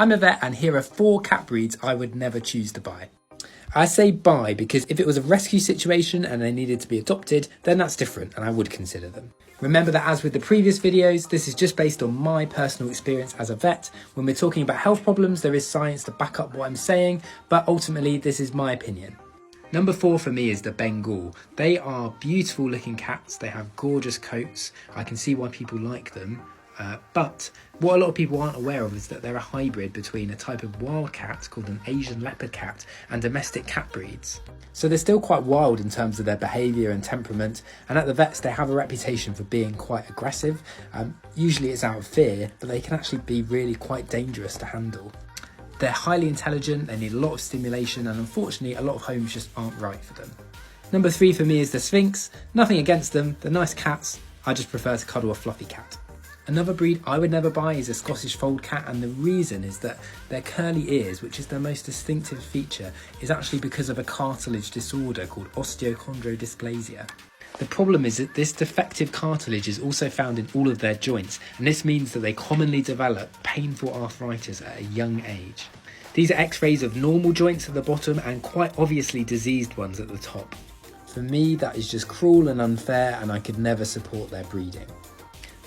I'm a vet and here are 4 cat breeds I would never choose to buy. I say buy because if it was a rescue situation and they needed to be adopted, then that's different and I would consider them. Remember that as with the previous videos, this is just based on my personal experience as a vet. When we're talking about health problems, there is science to back up what I'm saying, but ultimately this is my opinion. Number 4 for me is the Bengal. They are beautiful looking cats, they have gorgeous coats, I can see why people like them. But what a lot of people aren't aware of is that they're a hybrid between a type of wild cat called an Asian leopard cat and domestic cat breeds. So they're still quite wild in terms of their behaviour and temperament, and at the vets they have a reputation for being quite aggressive. Usually it's out of fear, but they can actually be really quite dangerous to handle. They're highly intelligent, they need a lot of stimulation, and unfortunately a lot of homes just aren't right for them. Number 3 for me is the Sphynx. Nothing against them, they're nice cats, I just prefer to cuddle a fluffy cat. Another breed I would never buy is a Scottish fold cat, and the reason is that their curly ears, which is their most distinctive feature, is actually because of a cartilage disorder called osteochondrodysplasia. The problem is that this defective cartilage is also found in all of their joints, and this means that they commonly develop painful arthritis at a young age. These are x-rays of normal joints at the bottom and quite obviously diseased ones at the top. For me, that is just cruel and unfair, and I could never support their breeding.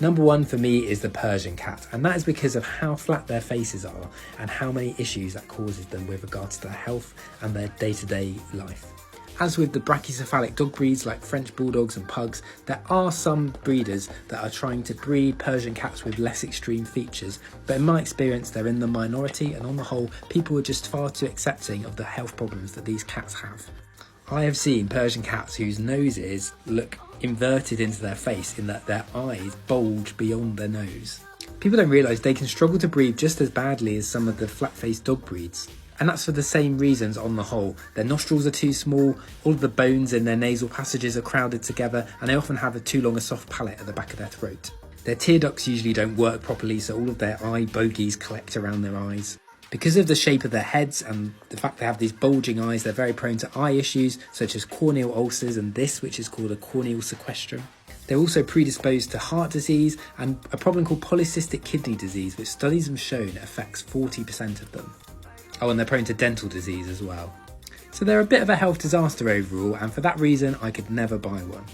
Number 1 for me is the Persian cat, and that is because of how flat their faces are and how many issues that causes them with regards to their health and their day-to-day life. As with the brachycephalic dog breeds like French bulldogs and pugs, there are some breeders that are trying to breed Persian cats with less extreme features, but in my experience they're in the minority, and on the whole people are just far too accepting of the health problems that these cats have. I have seen Persian cats whose noses look inverted into their face in that their eyes bulge beyond their nose. People don't realise they can struggle to breathe just as badly as some of the flat-faced dog breeds. And that's for the same reasons on the whole. Their nostrils are too small, all of the bones in their nasal passages are crowded together, and they often have too long a soft palate at the back of their throat. Their tear ducts usually don't work properly, so all of their eye bogies collect around their eyes. Because of the shape of their heads and the fact they have these bulging eyes, they're very prone to eye issues such as corneal ulcers and this, which is called a corneal sequestrum. They're also predisposed to heart disease and a problem called polycystic kidney disease, which studies have shown affects 40% of them. Oh, and they're prone to dental disease as well. So they're a bit of a health disaster overall, and for that reason I could never buy one.